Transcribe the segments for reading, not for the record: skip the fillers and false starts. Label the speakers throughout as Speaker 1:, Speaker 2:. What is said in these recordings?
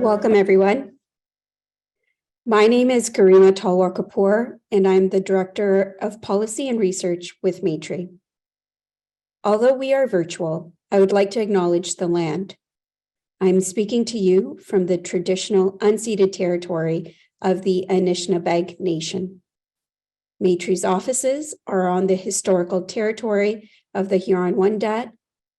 Speaker 1: Welcome, everyone. My name is Garima Talwar Kapoor, and I'm the Director of Policy and Research with Maytree. Although we are virtual, I would like to acknowledge the land. I'm speaking to you from the traditional unceded territory of the Anishinaabe Nation. Maytree's offices are on the historical territory of the Huron-Wendat,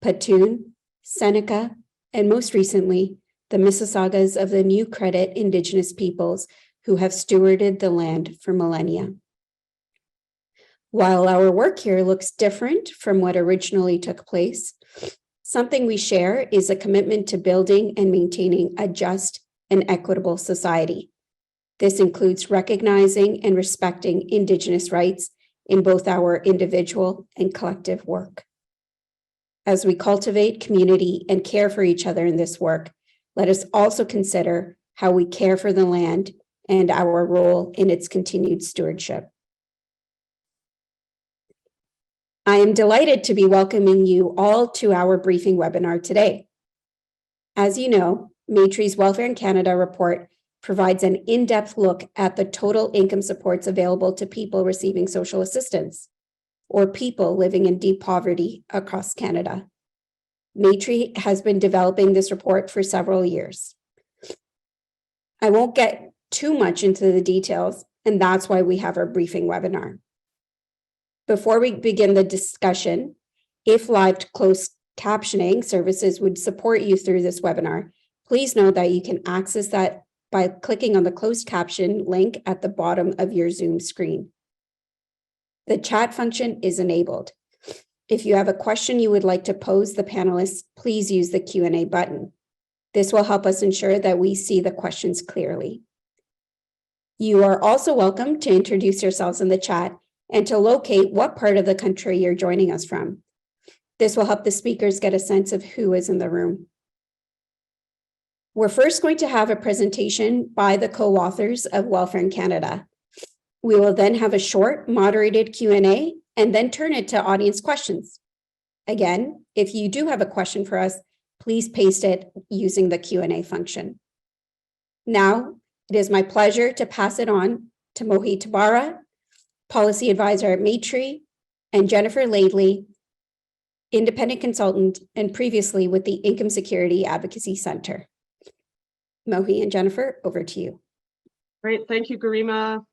Speaker 1: Petun, Seneca, and most recently, the Mississaugas of the New Credit Indigenous peoples who have stewarded the land for millennia. While our work here looks different from what originally took place, something we share is a commitment to building and maintaining a just and equitable society. This includes recognizing and respecting Indigenous rights in both our individual and collective work. As we cultivate community and care for each other in this work, let us also consider how we care for the land and our role in its continued stewardship. I am delighted to be welcoming you all to our briefing webinar today. As you know, Maytree's Welfare in Canada report provides an in-depth look at the total income supports available to people receiving social assistance, or people living in deep poverty across Canada. Maytree has been developing this report for several years. I won't get too much into the details, and that's why we have our briefing webinar. Before we begin the discussion, if live closed captioning services would support you through this webinar, please know that you can access that by clicking on the closed caption link at the bottom of your Zoom screen. The chat function is enabled. If you have a question you would like to pose the panelists, please use the Q&A button. This will help us ensure that we see the questions clearly. You are also welcome to introduce yourselves in the chat and to locate what part of the country you're joining us from. This will help the speakers get a sense of who is in the room. We're first going to have a presentation by the co-authors of Welfare in Canada. We will then have a short moderated Q&A and then turn it to audience questions. Again, if you do have a question for us, please paste it using the Q&A function. Now, it is my pleasure to pass it on to Mohy Tabbara, Policy Advisor at Maytree, and Jennefer Laidley, Independent Consultant and previously with the Income Security Advocacy Center. Mohy and Jennefer, over to you.
Speaker 2: Great, thank you, Garima.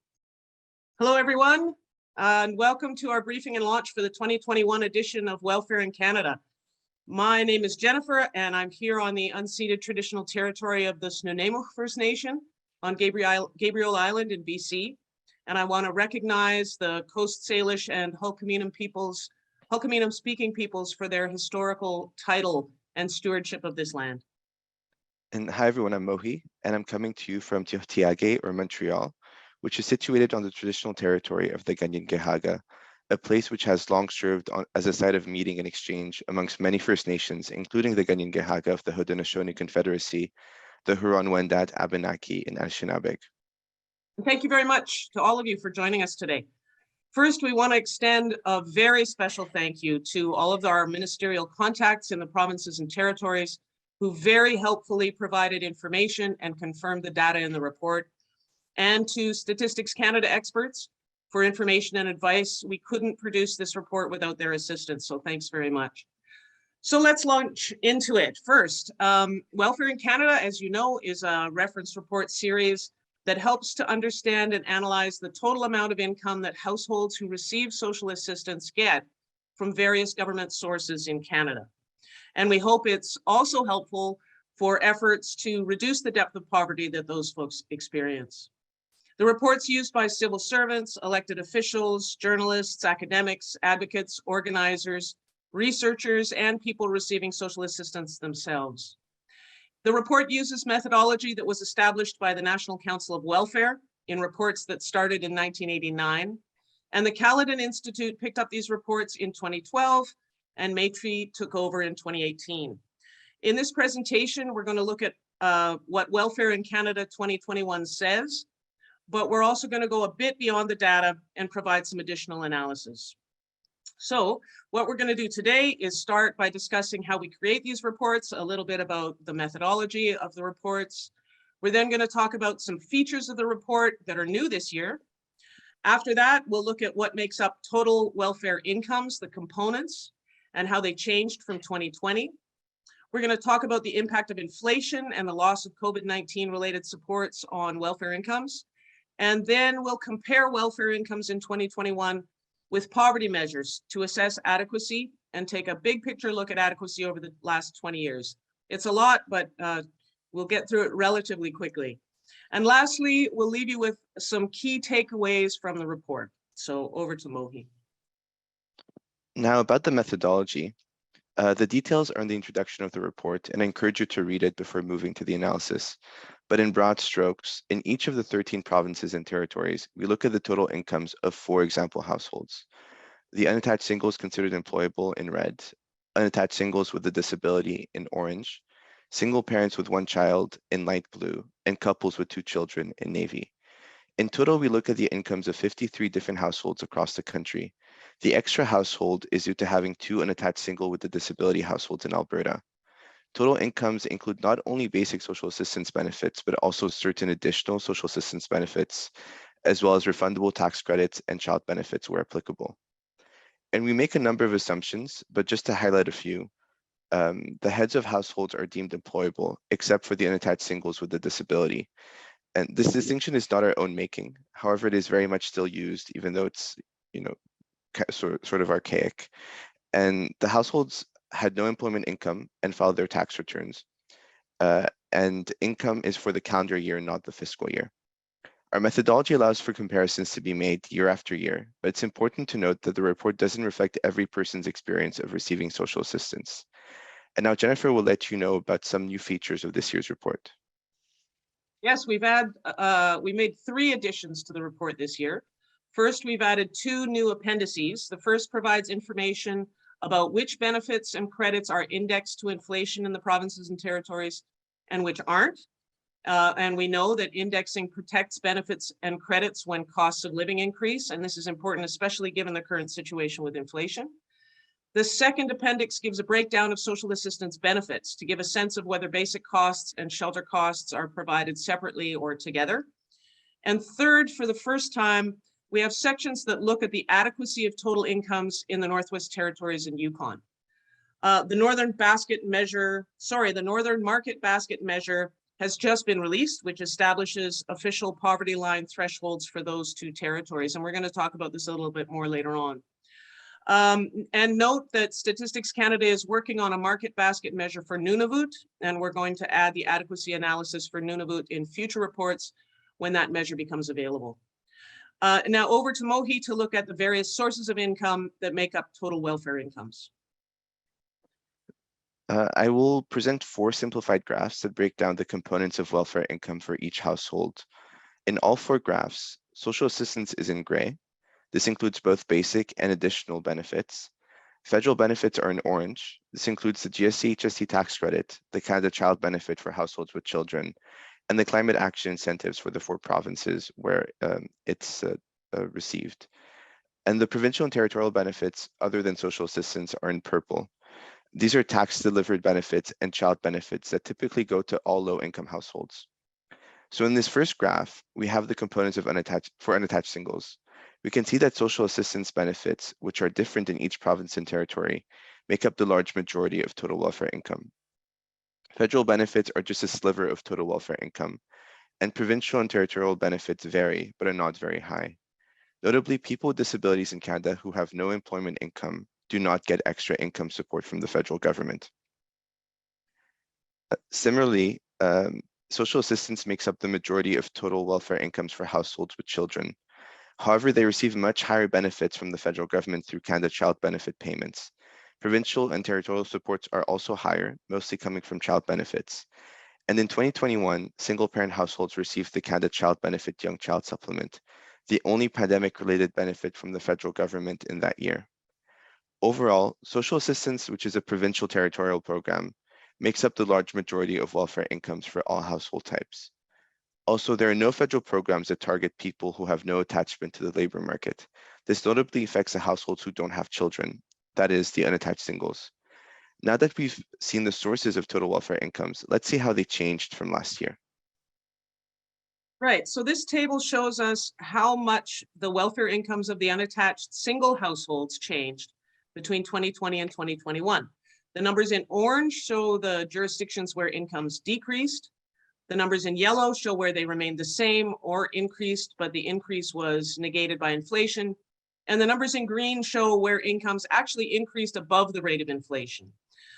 Speaker 2: Hello, everyone, and welcome to our briefing and launch for the 2021 edition of Welfare in Canada. My name is Jennefer, and I'm here on the unceded traditional territory of the Snuneymuxw First Nation on Gabriel Island in BC. And I want to recognize the Coast Salish and Hulkaminam speaking peoples for their historical title and stewardship of this land.
Speaker 3: And hi everyone, I'm Mohy, and I'm coming to you from Tiohtià:ke or Montreal, which is situated on the traditional territory of the Kanien'kehá:ka, a place which has long served as a site of meeting and exchange amongst many First Nations, including the Kanien'kehá:ka of the Haudenosaunee Confederacy, the Huron-Wendat, Abenaki, and Anishinaabe.
Speaker 2: Thank you very much to all of you for joining us today. First, we want to extend a very special thank you to all of our ministerial contacts in the provinces and territories who very helpfully provided information and confirmed the data in the report, and to Statistics Canada experts for information and advice. We couldn't produce this report without their assistance, so thanks very much. So let's launch into it. First, Welfare in Canada, as you know, is a reference report series that helps to understand and analyze the total amount of income that households who receive social assistance get from various government sources in Canada. And we hope it's also helpful for efforts to reduce the depth of poverty that those folks experience. The report's used by civil servants, elected officials, journalists, academics, advocates, organizers, researchers, and people receiving social assistance themselves. The report uses methodology that was established by the National Council of Welfare in reports that started in 1989. And the Caledon Institute picked up these reports in 2012, and Maytree took over in 2018. In this presentation, we're going to look at what Welfare in Canada 2021 says, but we're also going to go a bit beyond the data and provide some additional analysis. So what we're going to do today is start by discussing how we create these reports, a little bit about the methodology of the reports, We're then going to talk about some features of the report that are new this year. After that, we'll look at what makes up total welfare incomes, the components, and how they changed from 2020. We're going to talk about the impact of inflation and the loss of COVID-19 related supports on welfare incomes. And then we'll compare welfare incomes in 2021 with poverty measures to assess adequacy and take a big picture look at adequacy over the last 20 years. It's a lot, but we'll get through it relatively quickly. And lastly, we'll leave you with some key takeaways from the report. So over to Mohy.
Speaker 3: Now about the methodology. The details are in the introduction of the report, and I encourage you to read it before moving to the analysis. But in broad strokes, in each of the 13 provinces and territories, we look at the total incomes of 4 example households. The unattached singles considered employable in red, unattached singles with a disability in orange, single parents with 1 child in light blue, and couples with 2 children in navy. In total, we look at the incomes of 53 different households across the country. The extra household is due to having 2 unattached single with a disability households in Alberta. Total incomes include not only basic social assistance benefits, but also certain additional social assistance benefits, as well as refundable tax credits and child benefits where applicable. And we make a number of assumptions, but just to highlight a few, the heads of households are deemed employable, except for the unattached singles with a disability. And this distinction is not our own making. However, it is very much still used, even though it's, sort of archaic. And the households had no employment income and filed their tax returns. And income is for the calendar year, not the fiscal year. Our methodology allows for comparisons to be made year after year, but it's important to note that the report doesn't reflect every person's experience of receiving social assistance. And now Jennefer will let you know about some new features of this year's report.
Speaker 2: Yes, we made 3 additions to the report this year. First, we've added 2 new appendices. The first provides information about which benefits and credits are indexed to inflation in the provinces and territories and which aren't. And we know that indexing protects benefits and credits when costs of living increase, and this is important, especially given the current situation with inflation. The second appendix gives a breakdown of social assistance benefits to give a sense of whether basic costs and shelter costs are provided separately or together. And third, for the first time, we have sections that look at the adequacy of total incomes in the Northwest Territories and Yukon. The Northern Market Basket Measure has just been released, which establishes official poverty line thresholds for those 2 territories. And we're going to talk about this a little bit more later on. And note that Statistics Canada is working on a market basket measure for Nunavut, and we're going to add the adequacy analysis for Nunavut in future reports when that measure becomes available. Now over to Mohy to look at the various sources of income that make up total welfare incomes.
Speaker 3: I will present 4 simplified graphs that break down the components of welfare income for each household. In all 4 graphs, social assistance is in gray. This includes both basic and additional benefits. Federal benefits are in orange. This includes the GST/HST tax credit, the Canada Child Benefit for households with children, and the climate action incentives for the 4 provinces where it's received. And the provincial and territorial benefits, other than social assistance, are in purple. These are tax-delivered benefits and child benefits that typically go to all low-income households. So in this first graph, we have the components of unattached singles. We can see that social assistance benefits, which are different in each province and territory, make up the large majority of total welfare income. Federal benefits are just a sliver of total welfare income, and provincial and territorial benefits vary, but are not very high. Notably, people with disabilities in Canada who have no employment income do not get extra income support from the federal government. Similarly, social assistance makes up the majority of total welfare incomes for households with children. However, they receive much higher benefits from the federal government through Canada Child Benefit payments. Provincial and territorial supports are also higher, mostly coming from child benefits. And in 2021, single-parent households received the Canada Child Benefit Young Child Supplement, the only pandemic-related benefit from the federal government in that year. Overall, social assistance, which is a provincial territorial program, makes up the large majority of welfare incomes for all household types. Also, there are no federal programs that target people who have no attachment to the labor market. This notably affects the households who don't have children, that is, the unattached singles. Now that we've seen the sources of total welfare incomes, let's see how they changed from last year.
Speaker 2: Right, so this table shows us how much the welfare incomes of the unattached single households changed between 2020 and 2021. The numbers in orange show the jurisdictions where incomes decreased. The numbers in yellow show where they remained the same or increased, but the increase was negated by inflation. And the numbers in green show where incomes actually increased above the rate of inflation.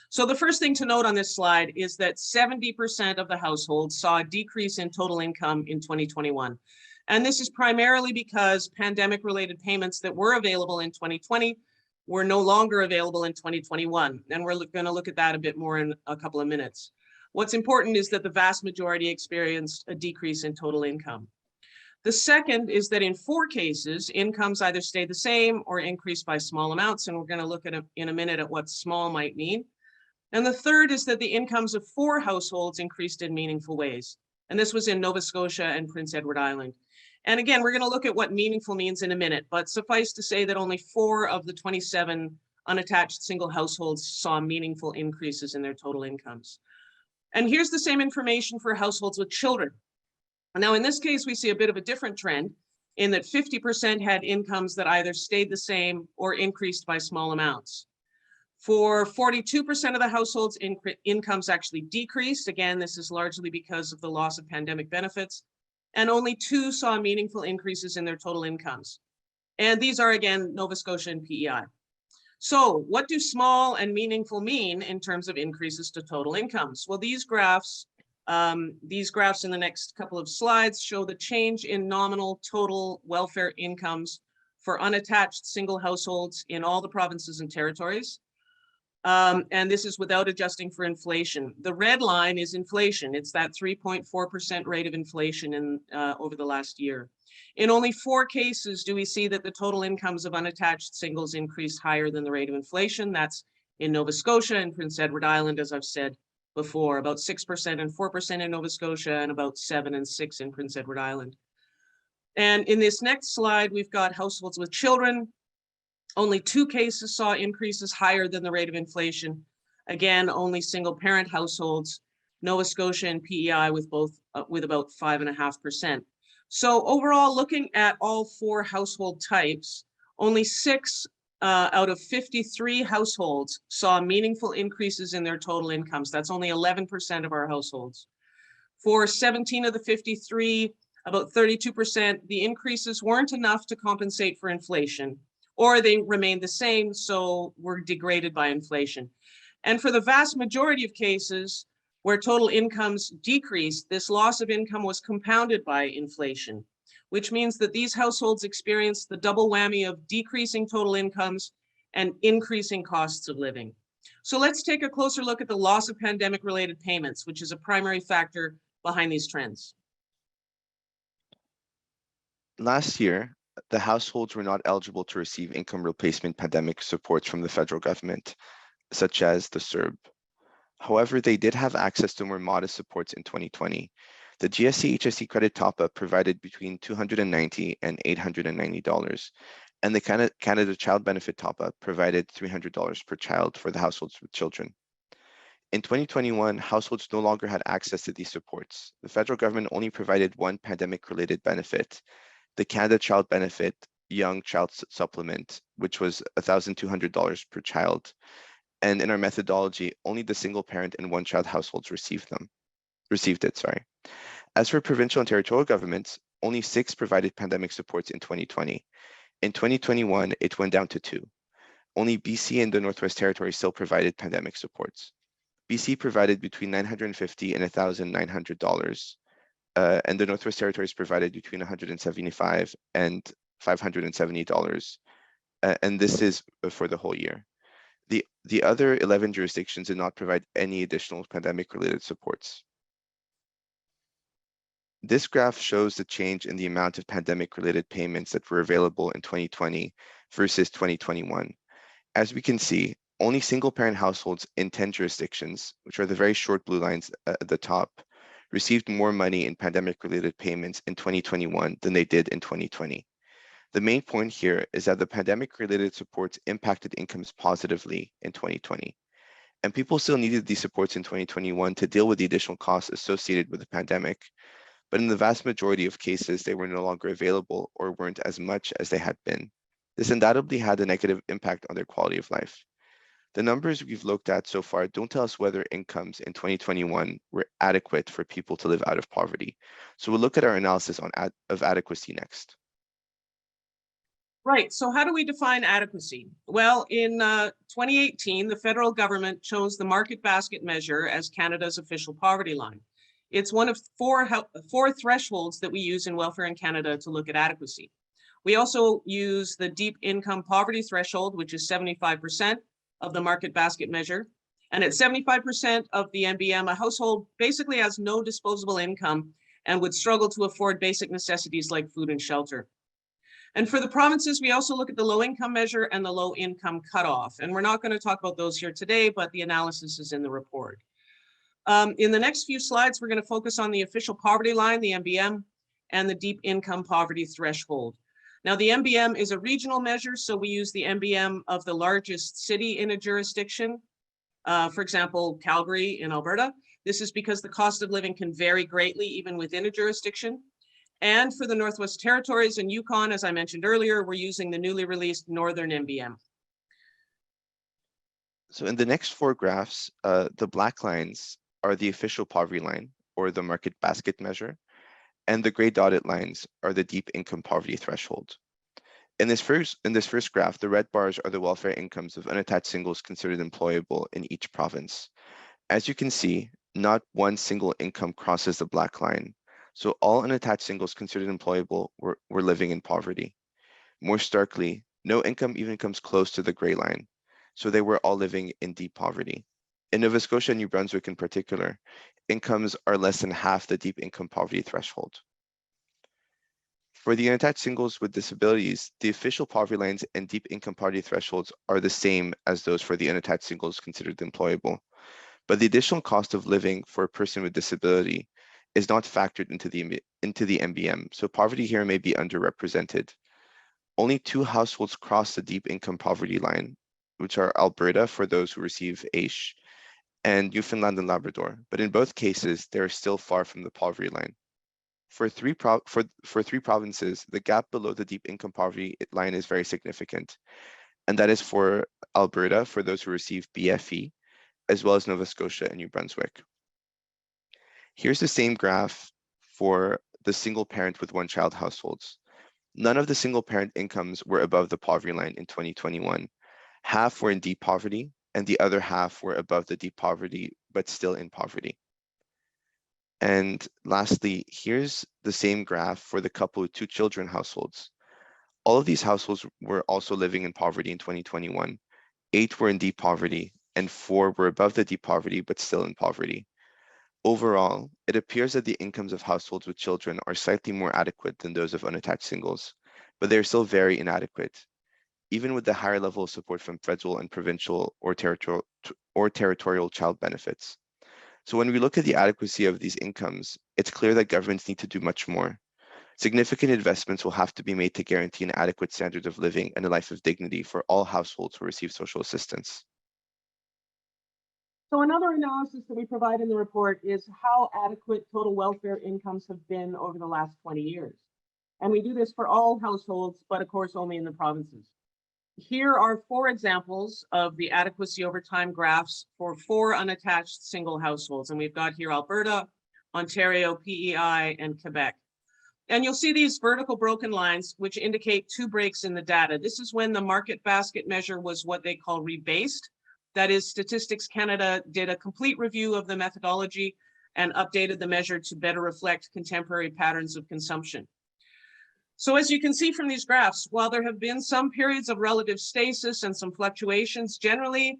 Speaker 2: So the first thing to note on this slide is that 70% of the households saw a decrease in total income in 2021. And this is primarily because pandemic-related payments that were available in 2020 were no longer available in 2021. And we're going to look at that a bit more in a couple of minutes. What's important is that the vast majority experienced a decrease in total income. The second is that in 4 cases, incomes either stayed the same or increased by small amounts. And we're going to look at in a minute at what small might mean. And the third is that the incomes of 4 households increased in meaningful ways. And this was in Nova Scotia and Prince Edward Island. And again, we're going to look at what meaningful means in a minute, but suffice to say that only 4 of the 27 unattached single households saw meaningful increases in their total incomes. And here's the same information for households with children. Now, in this case, we see a bit of a different trend in that 50% had incomes that either stayed the same or increased by small amounts. For 42% of the households, incomes actually decreased. Again, this is largely because of the loss of pandemic benefits. And only 2 saw meaningful increases in their total incomes. And these are, again, Nova Scotia and PEI. So what do small and meaningful mean in terms of increases to total incomes? Well, these graphs in the next couple of slides show the change in nominal total welfare incomes for unattached single households in all the provinces and territories. And this is without adjusting for inflation. The red line is inflation. It's that 3.4% rate of inflation over the last year. In only 4 cases do we see that the total incomes of unattached singles increased higher than the rate of inflation. That's in Nova Scotia and Prince Edward Island, as I've said before, about 6% and 4% in Nova Scotia and about 7 and 6 in Prince Edward Island. And in this next slide, we've got households with children. Only 2 cases saw increases higher than the rate of inflation. Again, only single parent households, Nova Scotia and PEI with about 5.5%. So overall, looking at all 4 household types, only 6 out of 53 households saw meaningful increases in their total incomes. That's only 11% of our households. For 17 of the 53, about 32%, the increases weren't enough to compensate for inflation, or they remained the same, so were degraded by inflation. And for the vast majority of cases where total incomes decreased, this loss of income was compounded by inflation, which means that these households experienced the double whammy of decreasing total incomes and increasing costs of living. So let's take a closer look at the loss of pandemic-related payments, which is a primary factor behind these trends.
Speaker 3: Last year, the households were not eligible to receive income replacement pandemic supports from the federal government, such as the CERB. However, they did have access to more modest supports in 2020. The GSC HSC credit top-up provided between $290 and $890, and the Canada Child Benefit top-up provided $300 per child for the households with children. In 2021, households no longer had access to these supports. The federal government only provided one pandemic-related benefit, the Canada Child Benefit Young Child Supplement, which was $1,200 per child. And in our methodology, only the single parent and one child households received it. As for provincial and territorial governments, only 6 provided pandemic supports in 2020. In 2021, it went down to 2. Only BC and the Northwest Territories still provided pandemic supports. BC provided between $950 and $1,900, and the Northwest Territories provided between $175 and $570, and this is for the whole year. The other 11 jurisdictions did not provide any additional pandemic-related supports. This graph shows the change in the amount of pandemic-related payments that were available in 2020 versus 2021. As we can see, only single-parent households in 10 jurisdictions, which are the very short blue lines at the top, received more money in pandemic-related payments in 2021 than they did in 2020. The main point here is that the pandemic-related supports impacted incomes positively in 2020, and people still needed these supports in 2021 to deal with the additional costs associated with the pandemic. but in the vast majority of cases, they were no longer available or weren't as much as they had been. This undoubtedly had a negative impact on their quality of life. The numbers we've looked at so far don't tell us whether incomes in 2021 were adequate for people to live out of poverty. So we'll look at our analysis of adequacy next.
Speaker 2: Right, so how do we define adequacy? Well, in 2018, the federal government chose the market basket measure as Canada's official poverty line. It's one of four thresholds that we use in Welfare in Canada to look at adequacy. We also use the deep income poverty threshold, which is 75% of the market basket measure. And at 75% of the MBM, a household basically has no disposable income and would struggle to afford basic necessities like food and shelter. And for the provinces, we also look at the low income measure and the low income cutoff. And we're not going to talk about those here today, but the analysis is in the report. In the next few slides, we're going to focus on the official poverty line, the MBM, and the deep income poverty threshold. Now, the MBM is a regional measure, so we use the MBM of the largest city in a jurisdiction. For example, Calgary in Alberta. This is because the cost of living can vary greatly even within a jurisdiction. And for the Northwest Territories and Yukon, as I mentioned earlier, we're using the newly released Northern MBM.
Speaker 3: So in the next four graphs, the black lines are the official poverty line, or the market basket measure, and the gray dotted lines are the deep income poverty threshold. In this first graph, the red bars are the welfare incomes of unattached singles considered employable in each province. As you can see, not one single income crosses the black line. So all unattached singles considered employable were living in poverty. More starkly, no income even comes close to the gray line. So they were all living in deep poverty. In Nova Scotia and New Brunswick in particular, incomes are less than half the deep income poverty threshold. For the unattached singles with disabilities, the official poverty lines and deep income poverty thresholds are the same as those for the unattached singles considered employable. But the additional cost of living for a person with disability is not factored into the MBM, so poverty here may be underrepresented. Only two households cross the deep income poverty line, which are Alberta for those who receive AISH, and Newfoundland and Labrador, but in both cases, they are still far from the poverty line. For three provinces, the gap below the deep income poverty line is very significant, and that is for Alberta for those who receive BFE, as well as Nova Scotia and New Brunswick. Here's the same graph for the single parent with one child households. None of the single parent incomes were above the poverty line in 2021. Half were in deep poverty, and the other half were above the deep poverty, but still in poverty. And lastly, here's the same graph for the couple with two children households. All of these households were also living in poverty in 2021. 8 were in deep poverty, and 4 were above the deep poverty, but still in poverty. Overall, it appears that the incomes of households with children are slightly more adequate than those of unattached singles, but they are still very inadequate, even with the higher level of support from federal and provincial or territorial child benefits. So when we look at the adequacy of these incomes, it's clear that governments need to do much more. Significant investments will have to be made to guarantee an adequate standard of living and a life of dignity for all households who receive social assistance.
Speaker 2: So another analysis that we provide in the report is how adequate total welfare incomes have been over the last 20 years. And we do this for all households, but of course only in the provinces. Here are 4 examples of the adequacy over time graphs for 4 unattached single households. And we've got here Alberta, Ontario, PEI, and Quebec. And you'll see these vertical broken lines, which indicate 2 breaks in the data. This is when the market basket measure was what they call rebased. That is, Statistics Canada did a complete review of the methodology and updated the measure to better reflect contemporary patterns of consumption. So as you can see from these graphs, while there have been some periods of relative stasis and some fluctuations, generally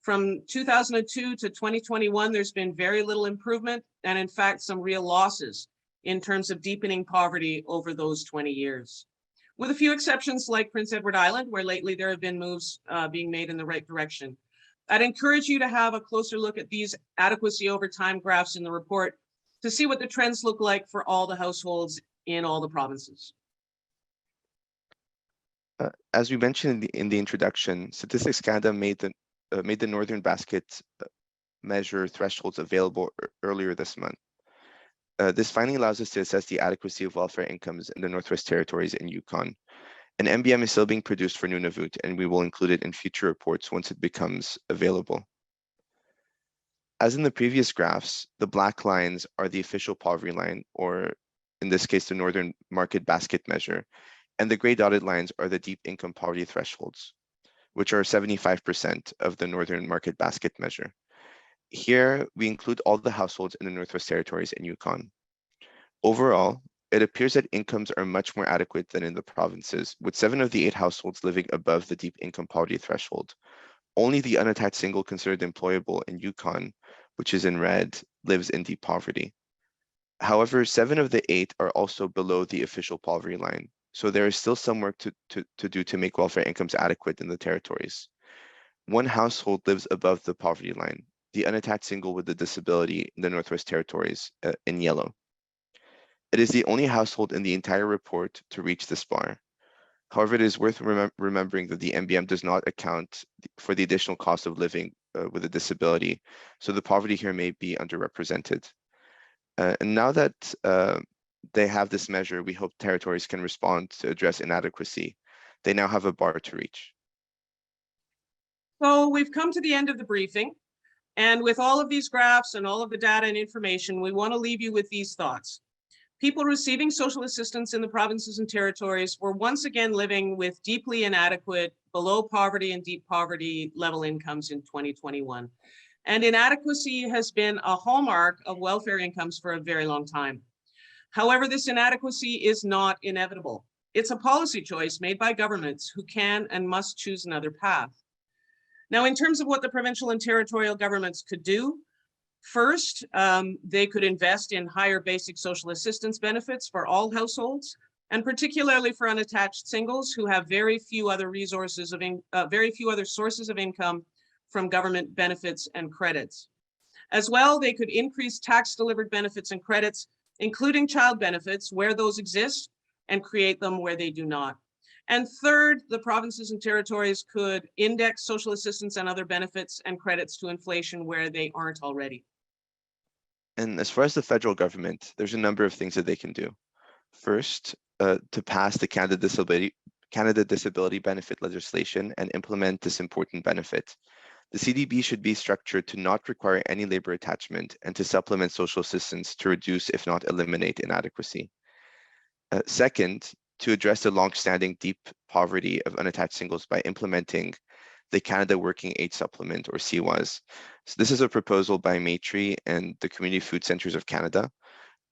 Speaker 2: from 2002 to 2021, there's been very little improvement and in fact some real losses in terms of deepening poverty over those 20 years. With a few exceptions like Prince Edward Island, where lately there have been moves being made in the right direction. I'd encourage you to have a closer look at these adequacy over time graphs in the report to see what the trends look like for all the households in all the provinces.
Speaker 3: As we mentioned in the introduction, Statistics Canada made the Northern Basket measure thresholds available earlier this month. This finding allows us to assess the adequacy of welfare incomes in the Northwest Territories and Yukon. An MBM is still being produced for Nunavut, and we will include it in future reports once it becomes available. As in the previous graphs, the black lines are the official poverty line, or in this case, the Northern Market Basket Measure, and the gray dotted lines are the deep income poverty thresholds, which are 75% of the Northern Market Basket Measure. Here, we include all the households in the Northwest Territories and Yukon. Overall, it appears that incomes are much more adequate than in the provinces, with 7 of the 8 households living above the deep income poverty threshold. Only the unattached single considered employable in Yukon, which is in red, lives in deep poverty. However, 7 of the 8 are also below the official poverty line, so there is still some work to do to make welfare incomes adequate in the territories. 1 household lives above the poverty line, the unattached single with a disability in the Northwest Territories in yellow. It is the only household in the entire report to reach this bar. However, it is worth remembering that the MBM does not account for the additional cost of living with a disability, so the poverty here may be underrepresented. And now that they have this measure, we hope territories can respond to address inadequacy. They now have a bar to reach.
Speaker 2: So we've come to the end of the briefing. And with all of these graphs and all of the data and information, we want to leave you with these thoughts. People receiving social assistance in the provinces and territories were once again living with deeply inadequate, below poverty and deep poverty level incomes in 2021. And inadequacy has been a hallmark of welfare incomes for a very long time. However, this inadequacy is not inevitable. It's a policy choice made by governments who can and must choose another path. Now, in terms of what the provincial and territorial governments could do, first, they could invest in higher basic social assistance benefits for all households, and particularly for unattached singles who have very few other sources of income from government benefits and credits. As well, they could increase tax-delivered benefits and credits, including child benefits where those exist, and create them where they do not. And third, the provinces and territories could index social assistance and other benefits and credits to inflation where they aren't already.
Speaker 3: And as far as the federal government, there's a number of things that they can do. First, to pass the Canada Disability Benefit legislation and implement this important benefit. The CDB should be structured to not require any labor attachment and to supplement social assistance to reduce, if not eliminate, inadequacy. Second, to address the long-standing deep poverty of unattached singles by implementing the Canada Working Age Supplement, or CWAS. So this is a proposal by Maytree and the Community Food Centres of Canada,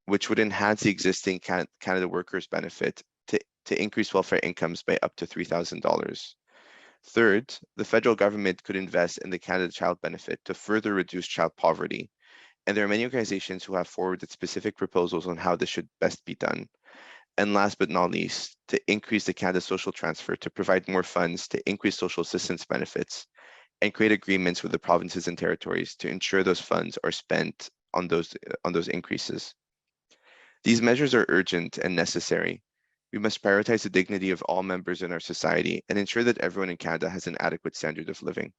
Speaker 3: which would enhance the existing Canada Workers Benefit to increase welfare incomes by up to $3,000. Third, the federal government could invest in the Canada Child Benefit to further reduce child poverty. And there are many organizations who have forwarded specific proposals on how this should best be done. And last but not least, to increase the Canada Social Transfer to provide more funds to increase social assistance benefits and create agreements with the provinces and territories to ensure those funds are spent on those increases. These measures are urgent and necessary. We must prioritize the dignity of all members in our society and ensure that everyone in Canada has an adequate standard of living.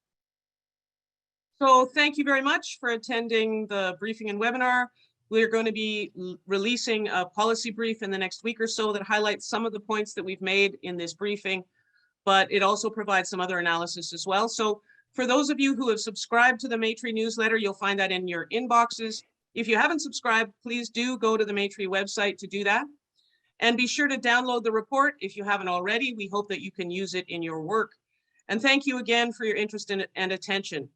Speaker 2: So thank you very much for attending the briefing and webinar. We're going to be releasing a policy brief in the next week or so that highlights some of the points that we've made in this briefing, but it also provides some other analysis as well. So for those of you who have subscribed to the Maytree newsletter, you'll find that in your inboxes. If you haven't subscribed, please do go to the Maytree website to do that. And be sure to download the report if you haven't already. We hope that you can use it in your work. And thank you again for your interest in it and attention.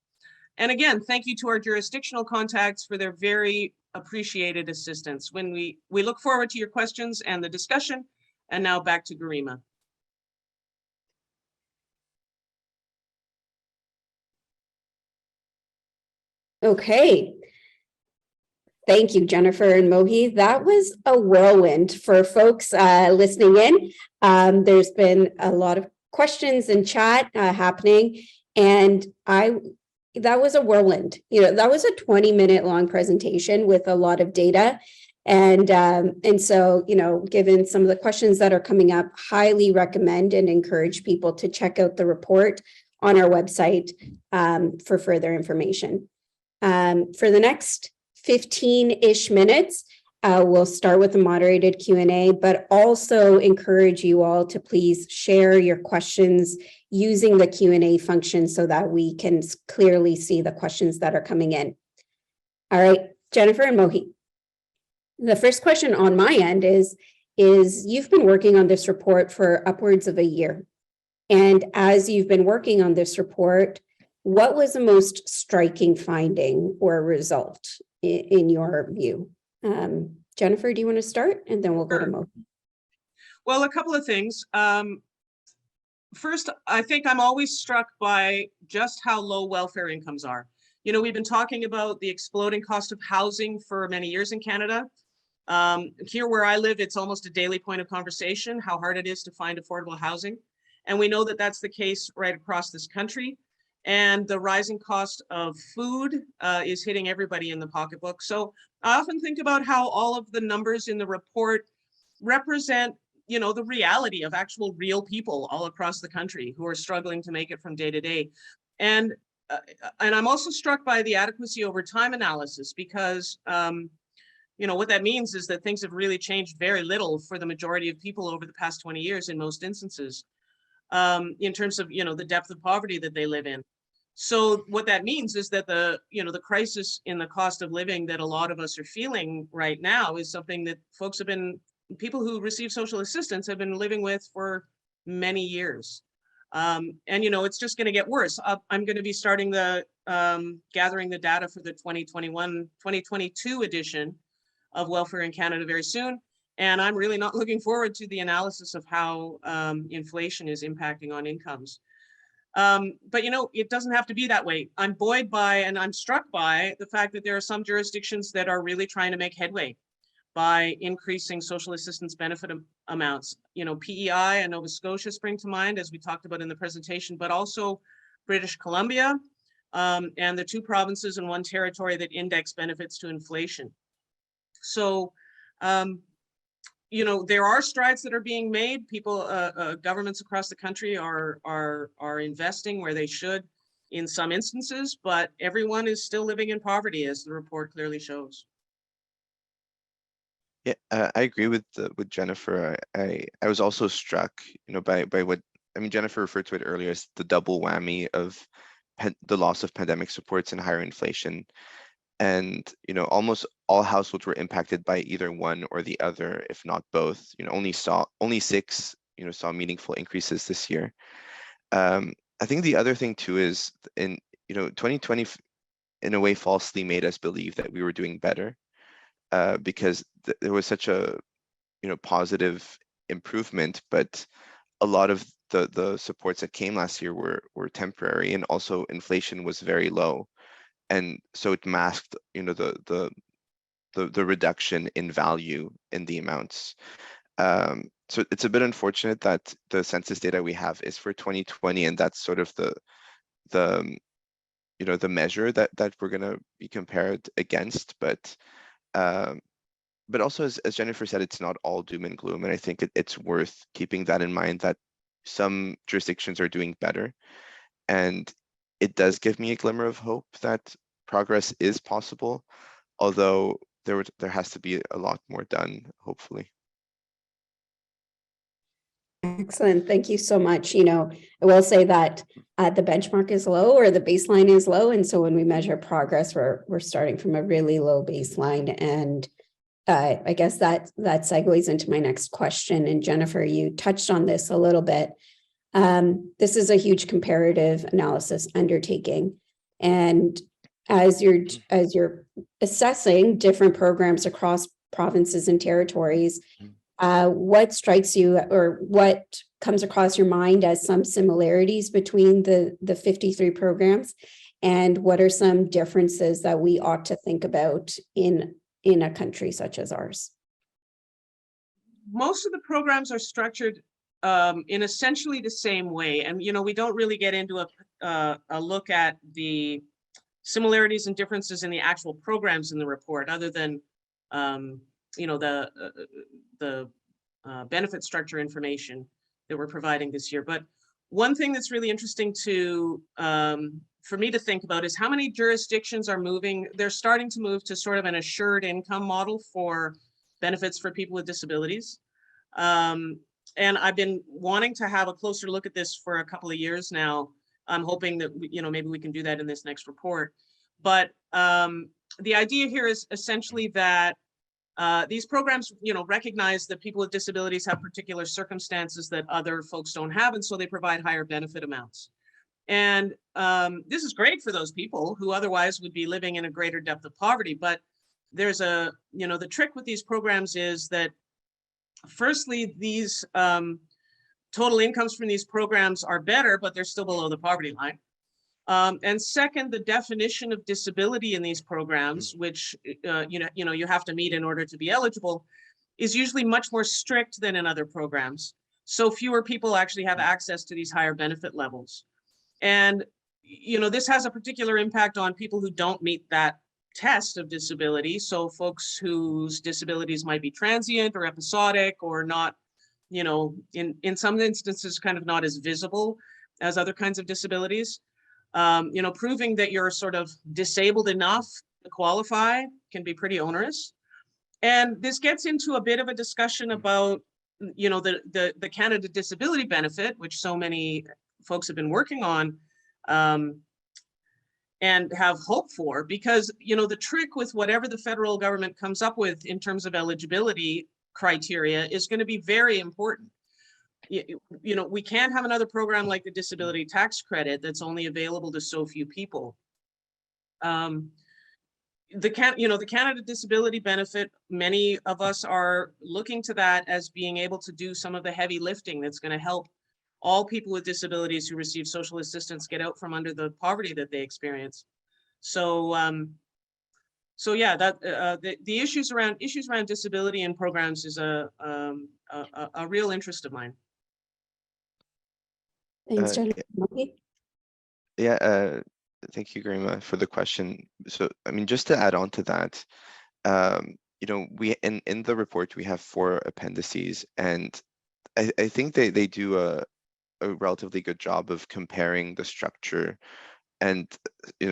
Speaker 2: And again, thank you to our jurisdictional contacts for their very appreciated assistance. We look forward to your questions and the discussion. And now back to Garima.
Speaker 1: Okay. Thank you, Jennefer and Mohy. That was a whirlwind for folks listening in. There's been a lot of questions and chat happening, and that was a whirlwind. That was a 20-minute long presentation with a lot of data. And so, given some of the questions that are coming up, highly recommend and encourage people to check out the report on our website for further information. For the next 15-ish minutes, we'll start with the moderated Q&A, but also encourage you all to please share your questions using the Q&A function so that we can clearly see the questions that are coming in. All right, Jennefer and Mohy. The first question on my end is you've been working on this report for upwards of a year. And as you've been working on this report, what was the most striking finding or result in your view? Jennefer, do you want to start? And then we'll go to Mohy.
Speaker 2: Well, a couple of things. First, I think I'm always struck by just how low welfare incomes are. You know, we've been talking about the exploding cost of housing for many years in Canada. Here where I live, it's almost a daily point of conversation, how hard it is to find affordable housing. And we know that that's the case right across this country. And the rising cost of food is hitting everybody in the pocketbook. So I often think about how all of the numbers in the report represent, you know, the reality of actual real people all across the country who are struggling to make it from day to day. And I'm also struck by the adequacy over time analysis because, you know, what that means is that things have really changed very little for the majority of people over the past 20 years in most instances, in terms of, you know, the depth of poverty that they live in. So what that means is that the crisis in the cost of living that a lot of us are feeling right now is something that people who receive social assistance have been living with for many years. And, you know, it's just going to get worse. I'm going to be starting gathering the data for the 2022 edition of Welfare in Canada very soon. And I'm really not looking forward to the analysis of how inflation is impacting on incomes. But, you know, it doesn't have to be that way. I'm buoyed by and I'm struck by the fact that there are some jurisdictions that are really trying to make headway by increasing social assistance benefit amounts. You know, PEI and Nova Scotia spring to mind, as we talked about in the presentation, but also British Columbia and the 2 provinces and 1 territory that index benefits to inflation. So, you know, there are strides that are being made. People, governments across the country are investing where they should in some instances, but everyone is still living in poverty, as the report clearly shows.
Speaker 3: Yeah, I agree with Jennefer. I was also struck, you know, by what, I mean, Jennefer referred to it earlier as the double whammy of the loss of pandemic supports and higher inflation. And, you know, almost all households were impacted by either one or the other, if not both. You know, only 6, you know, saw meaningful increases this year. I think the other thing too is you know, 2020 in a way falsely made us believe that we were doing better because there was such a, you know, positive improvement, but a lot of the supports that came last year were temporary, and also inflation was very low. And so it masked, you know, the reduction in value in the amounts. So it's a bit unfortunate that the census data we have is for 2020, and that's sort of the you know, the measure that we're going to be compared against. But also, as Jennefer said, it's not all doom and gloom, and I think it's worth keeping that in mind, that some jurisdictions are doing better, and it does give me a glimmer of hope that progress is possible, although there has to be a lot more done, hopefully.
Speaker 1: Excellent. Thank you so much. You know, I will say that the benchmark is low, or the baseline is low. And so when we measure progress, we're starting from a really low baseline. And I guess that segues into my next question. And Jennefer, you touched on this a little bit. This is a huge comparative analysis undertaking. And as you're assessing different programs across provinces and territories, what strikes you, or what comes across your mind as some similarities between the 53 programs, and what are some differences that we ought to think about in a country such as ours?
Speaker 2: Most of the programs are structured in essentially the same way, and you know, we don't really get into a look at the similarities and differences in the actual programs in the report, other than you know, the benefit structure information that we're providing this year. But one thing that's really interesting for me to think about is how many jurisdictions are moving. They're starting to move to sort of an assured income model for benefits for people with disabilities. And I've been wanting to have a closer look at this for a couple of years now. I'm hoping that, maybe we can do that in this next report. But the idea here is essentially that these programs, recognize that people with disabilities have particular circumstances that other folks don't have, and so they provide higher benefit amounts. And this is great for those people who otherwise would be living in a greater depth of poverty. But there's the trick with these programs is that, firstly, these total incomes from these programs are better, but they're still below the poverty line. And second, the definition of disability in these programs, which you have to meet in order to be eligible, is usually much more strict than in other programs. So fewer people actually have access to these higher benefit levels. And this has a particular impact on people who don't meet that test of disability. So folks whose disabilities might be transient or episodic, or not, in some instances, kind of not as visible as other kinds of disabilities. Proving that you're sort of disabled enough to qualify can be pretty onerous. And this gets into a bit of a discussion about, the Canada Disability Benefit, which so many folks have been working on and have hope for, because, the trick with whatever the federal government comes up with in terms of eligibility criteria is going to be very important. We can't have another program like the disability tax credit that's only available to so few people. The Canada Disability Benefit, many of us are looking to that as being able to do some of the heavy lifting that's going to help all people with disabilities who receive social assistance get out from under the poverty that they experience. So, yeah, that the issues around disability and programs is a real interest of mine.
Speaker 1: Thanks, Jennefer. Mohy?
Speaker 3: Yeah, thank you, Garima, for the question. So, I mean, just to add on to that, we in the report we have 4 appendices, and I think they do a relatively good job of comparing the structure and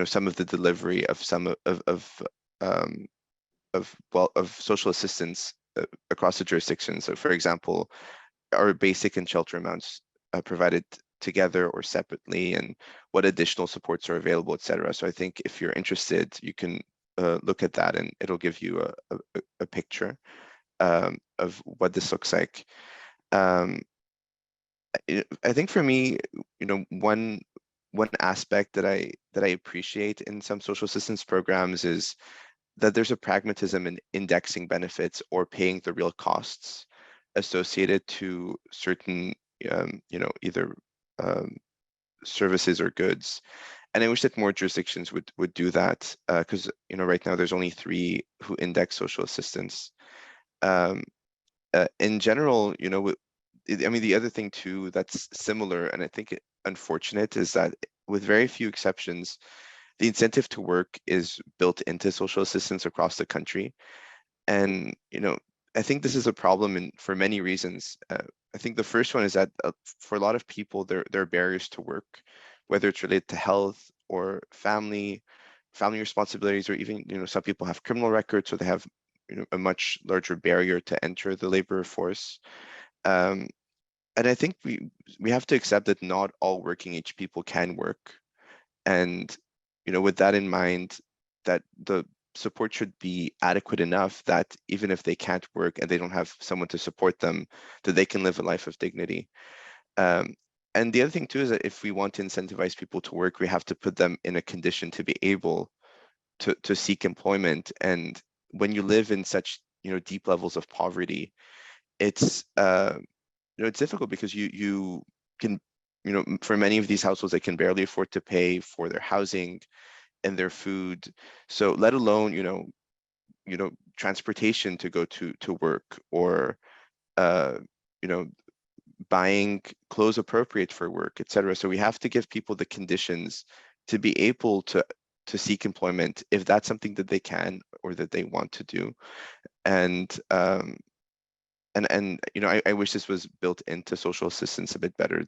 Speaker 3: some of the delivery of some of social assistance across the jurisdiction. So, for example, are basic and shelter amounts provided together or separately, and what additional supports are available, etc. So I think if you're interested, you can look at that, and it'll give you a picture of what this looks like. I think for me, one aspect that I appreciate in some social assistance programs is that there's a pragmatism in indexing benefits or paying the real costs associated to certain either services or goods. And I wish that more jurisdictions would do that, because right now there's only 3 who index social assistance. In general, I mean, the other thing too that's similar, and I think unfortunate, is that with very few exceptions, the incentive to work is built into social assistance across the country. And I think this is a problem for many reasons. I think the first one is that for a lot of people, there are barriers to work, whether it's related to health or family responsibilities, or even some people have criminal records, so they have a much larger barrier to enter the labor force. And I think we have to accept that not all working age people can work, and with that in mind, that the support should be adequate enough that even if they can't work and they don't have someone to support them, that they can live a life of dignity. And the other thing too is that if we want to incentivize people to work, we have to put them in a condition to be able to seek employment. And when you live in such deep levels of poverty, it's it's difficult, because you can for many of these households, they can barely afford to pay for their housing and their food, so let alone transportation to go to work, or buying clothes appropriate for work, etc. So we have to give people the conditions to be able to seek employment if that's something that they can or that they want to do. And I wish this was built into social assistance a bit better.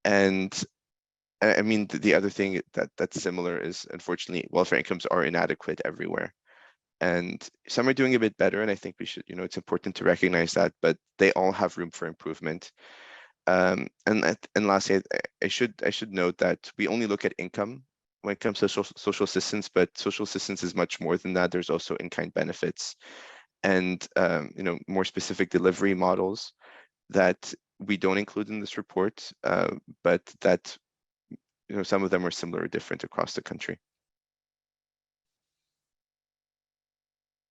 Speaker 3: And I mean, the other thing that's similar is, unfortunately, welfare incomes are inadequate everywhere. and some are doing a bit better, and I think we should, it's important to recognize that, but they all have room for improvement. And lastly, I should note that we only look at income when it comes to social assistance, but social assistance is much more than that. There's also in-kind benefits and more specific delivery models that we don't include in this report, but that some of them are similar or different across the country.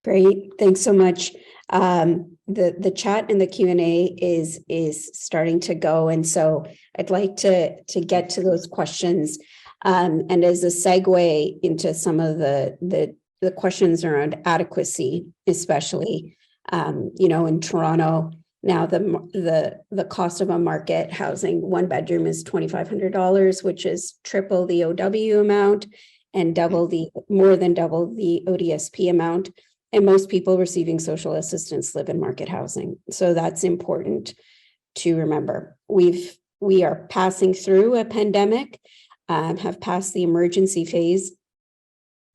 Speaker 1: Great, thanks so much. The chat and the Q&A is starting to go, and so I'd like to get to those questions. And as a segue into some of the questions around adequacy, especially, in Toronto now, the cost of a market housing 1 bedroom is $2,500, which is triple the OW amount and more than double the ODSP amount. And most people receiving social assistance live in market housing. So that's important to remember. We are passing through a pandemic, have passed the emergency phase.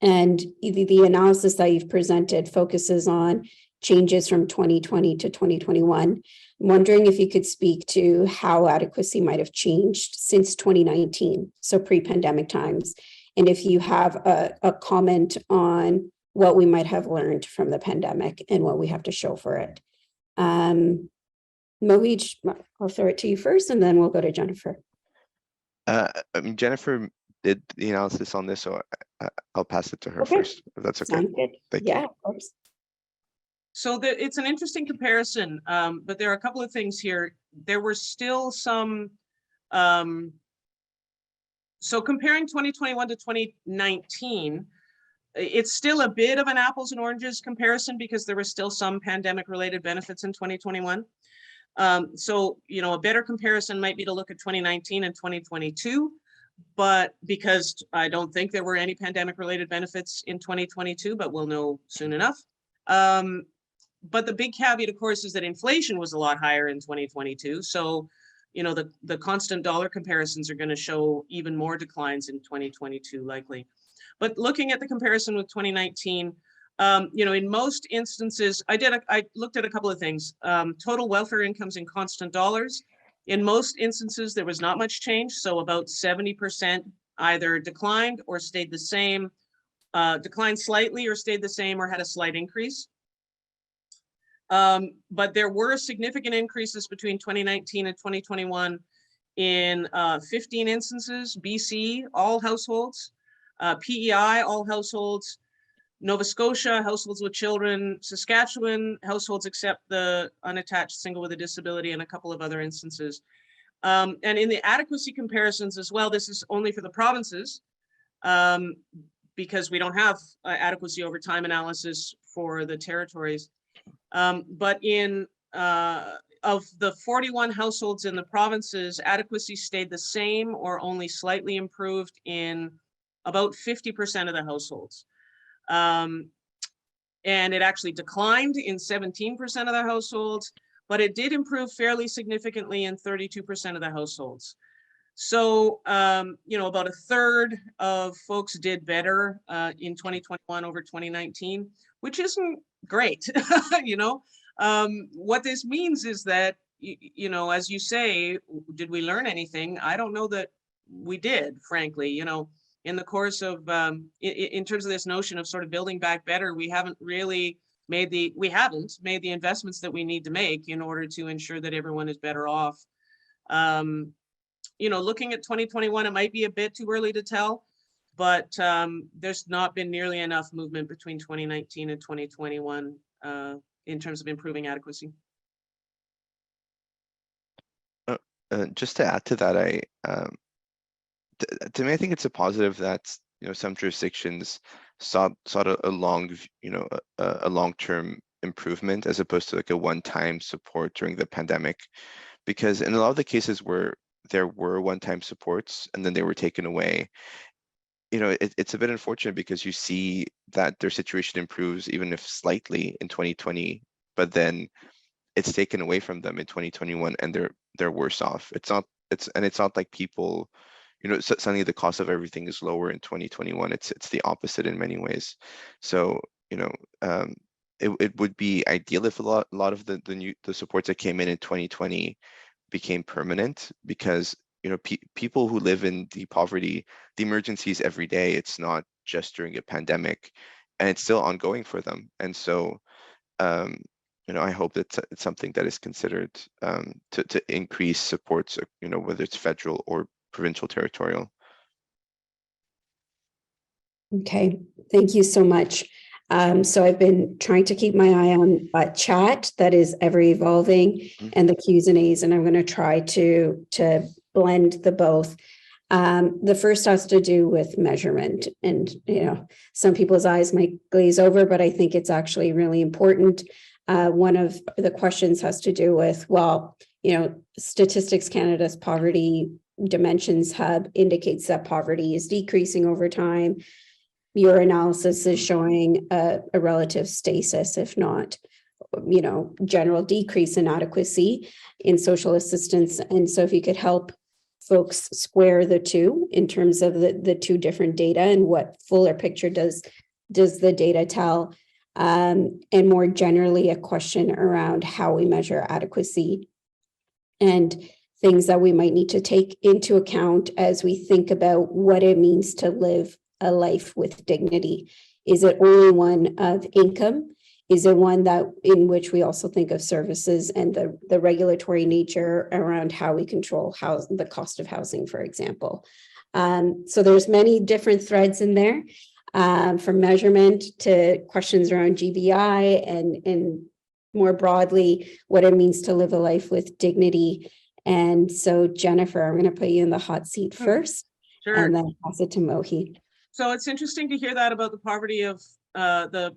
Speaker 1: And the analysis that you've presented focuses on changes from 2020 to 2021. I'm wondering if you could speak to how adequacy might have changed since 2019, so pre-pandemic times. And if you have a comment on what we might have learned from the pandemic and what we have to show for it. Mohy, I'll throw it to you first, and then we'll go to Jennefer.
Speaker 3: Jennefer did the analysis on this, so I'll pass it to her first, if that's okay.
Speaker 1: Sounds good.
Speaker 3: Thank you.
Speaker 1: Of course.
Speaker 2: So it's an interesting comparison, but there are a couple of things here. There were still some, so comparing 2021 to 2019, it's still a bit of an apples and oranges comparison because there were still some pandemic related benefits in 2021. So, a better comparison might be to look at 2019 and 2022, but because I don't think there were any pandemic related benefits in 2022, but we'll know soon enough. But the big caveat, of course, is that inflation was a lot higher in 2022. So, the constant dollar comparisons are going to show even more declines in 2022 likely. But looking at the comparison with 2019, in most instances, I looked at a couple of things. Total welfare incomes in constant dollars. In most instances, there was not much change. So about 70% either declined or stayed the same, declined slightly or stayed the same or had a slight increase. But there were significant increases between 2019 and 2021 in 15 instances. BC, all households. PEI, all households. Nova Scotia, households with children. Saskatchewan, households except the unattached single with a disability, and a couple of other instances. And in the adequacy comparisons as well, this is only for the provinces, because we don't have adequacy over time analysis for the territories. But in of the 41 households in the provinces, adequacy stayed the same or only slightly improved in about 50% of the households. And it actually declined in 17% of the households, but it did improve fairly significantly in 32% of the households. So, about a third of folks did better in 2021 over 2019, which isn't great. What this means is that, as you say, did we learn anything? I don't know that we did, frankly. In the course of, in terms of this notion of sort of building back better, we haven't made the investments that we need to make in order to ensure that everyone is better off. Looking at 2021, it might be a bit too early to tell, but there's not been nearly enough movement between 2019 and 2021 in terms of improving adequacy.
Speaker 3: Just to add to that, to me, I think it's a positive that some jurisdictions sought a long-term improvement as opposed to like a one-time support during the pandemic, because in a lot of the cases where there were one-time supports and then they were taken away, it's a bit unfortunate because you see that their situation improves even if slightly in 2020, but then it's taken away from them in 2021 and they're worse off. It's not like people, suddenly the cost of everything is lower in 2021. It's the opposite in many ways. So you know, it would be ideal if a lot of the supports that came in 2020 became permanent, because people who live in the poverty, the emergencies every day, it's not just during a pandemic, and it's still ongoing for them. And so I hope that it's something that is considered to increase supports, whether it's federal or provincial, territorial.
Speaker 1: Okay, thank you so much. So I've been trying to keep my eye on chat that is ever evolving, and the Q's and A's, and I'm going to try to blend the both. The first has to do with measurement, and some people's eyes might glaze over, but I think it's actually really important. One of the questions has to do with, Statistics Canada's Poverty Dimensions Hub indicates that poverty is decreasing over time. Your analysis is showing a relative stasis, if not, general decrease in adequacy in social assistance. And so if you could help folks square the two in terms of the two different data, and what fuller picture does the data tell, and more generally a question around how we measure adequacy and things that we might need to take into account as we think about what it means to live a life with dignity. Is it only one of income? Is it one that in which we also think of services and the regulatory nature around how we control the cost of housing, for example? So there's many different threads in there, from measurement to questions around GBI and more broadly, what it means to live a life with dignity. And so, Jennefer, I'm going to put you in the hot seat first,
Speaker 2: Sure.
Speaker 1: And then pass it to Mohy.
Speaker 2: So it's interesting to hear that about the poverty of the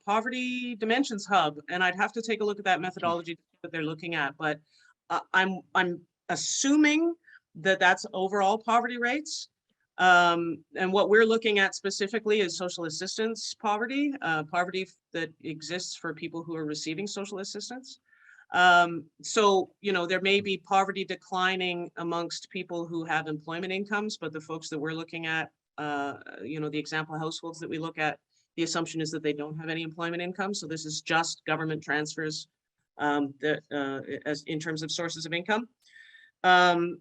Speaker 2: Poverty Dimensions Hub, and I'd have to take a look at that methodology that they're looking at. But I'm assuming that that's overall poverty rates, and what we're looking at specifically is social assistance poverty, poverty that exists for people who are receiving social assistance. So, there may be poverty declining amongst people who have employment incomes, but the folks that we're looking at, the example households that we look at, the assumption is that they don't have any employment income. So this is just government transfers as in terms of sources of income. Is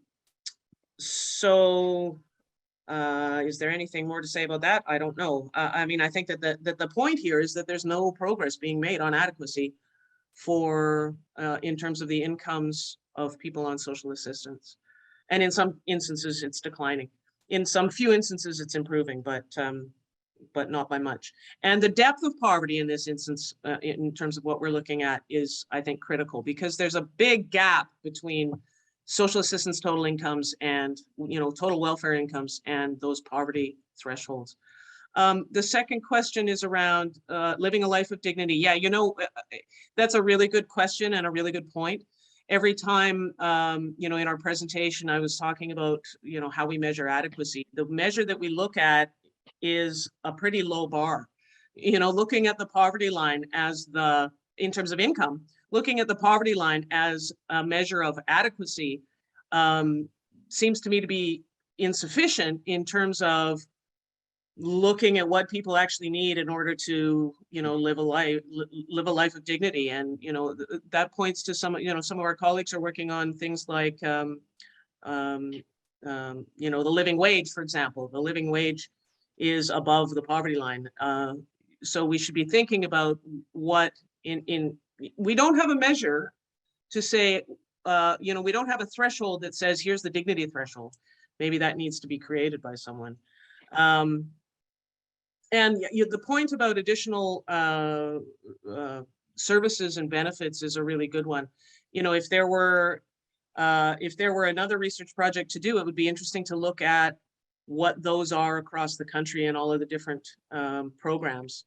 Speaker 2: there anything more to say about that? I don't know. I think that the point here is that there's no progress being made on adequacy for in terms of the incomes of people on social assistance, and in some instances it's declining. In some few instances it's improving, but not by much. And the depth of poverty in this instance, in terms of what we're looking at, is, I think, critical, because there's a big gap between social assistance total incomes and total welfare incomes and those poverty thresholds. The second question is around living a life of dignity. Yeah, that's a really good question and a really good point. Every time, in our presentation, I was talking about, how we measure adequacy. The measure that we look at is a pretty low bar. Looking at the poverty line in terms of income, looking at the poverty line as a measure of adequacy seems to me to be insufficient in terms of looking at what people actually need in order to, live a life of dignity. And, that points to some of our colleagues are working on things like, the living wage, for example. The living wage is above the poverty line. So we should be thinking about what we don't have a measure to say, we don't have a threshold that says, here's the dignity threshold. Maybe that needs to be created by someone. And the point about additional services and benefits is a really good one. If there were another research project to do, it would be interesting to look at what those are across the country and all of the different programs.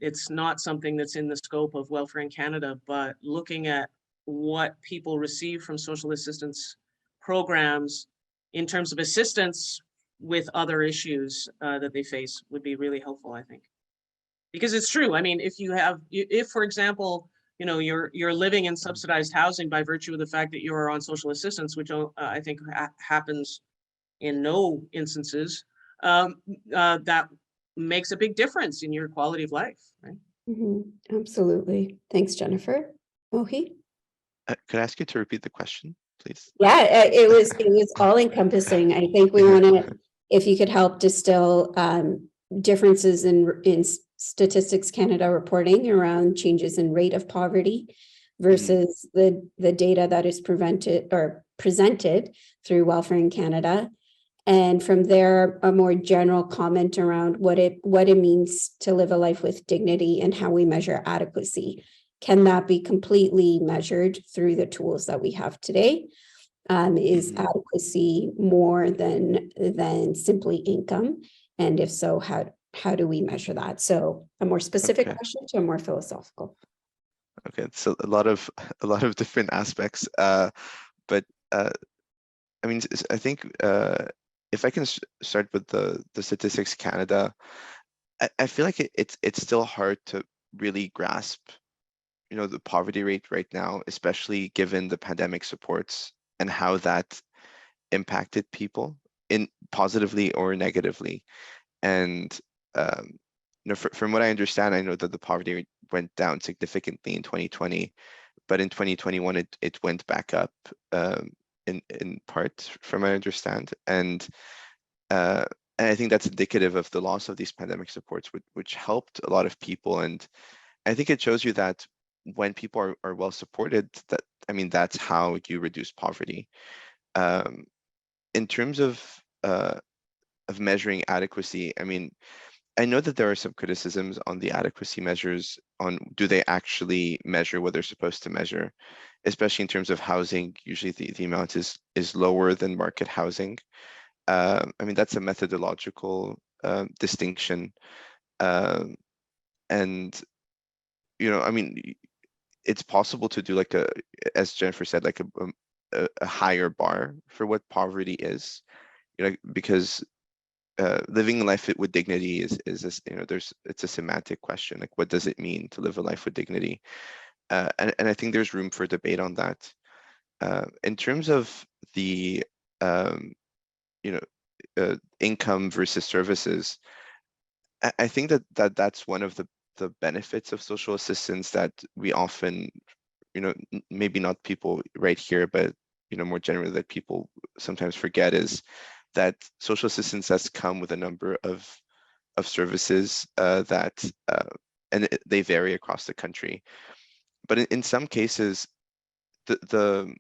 Speaker 2: It's not something that's in the scope of Welfare in Canada, but looking at what people receive from social assistance programs in terms of assistance with other issues that they face would be really helpful, I think. Because it's true. If for example, you're living in subsidized housing by virtue of the fact that you are on social assistance, which I think happens in no instances, that makes a big difference in your quality of life, right?
Speaker 1: Absolutely. Thanks, Jennefer. Mohy?
Speaker 3: Could I ask you to repeat the question, please?
Speaker 1: Yeah, it was all encompassing. I think we want to, if you could help distill differences in Statistics Canada reporting around changes in rate of poverty versus the data that is presented through Welfare in Canada. And from there, a more general comment around what it means to live a life with dignity and how we measure adequacy. Can that be completely measured through the tools that we have today? Is adequacy more than simply income? And if so, how do we measure that? So a more specific question to a more philosophical.
Speaker 3: Okay, so a lot of different aspects, but I mean, I think if I can start with the Statistics Canada, I feel like it's still hard to really grasp, the poverty rate right now, especially given the pandemic supports and how that impacted people in positively or negatively. And from what I understand, I know that the poverty rate went down significantly in 2020, but in 2021 it went back up in part, from what I understand, and I think that's indicative of the loss of these pandemic supports, which helped a lot of people. And I think it shows you that when people are well supported, that's how you reduce poverty. In terms of measuring adequacy, I know that there are some criticisms on the adequacy measures, on do they actually measure what they're supposed to measure, especially in terms of housing. Usually the amount is lower than market housing. That's a methodological distinction. And, it's possible to do as Jennefer said, like a higher bar for what poverty is, because living a life with dignity is it's a semantic question. Like, what does it mean to live a life with dignity? And I think there's room for debate on that. In terms of the income versus services, I think that's one of the benefits of social assistance that we often, maybe not people right here, but more generally that people sometimes forget, is that social assistance has come with a number of services and they vary across the country. But in some cases, the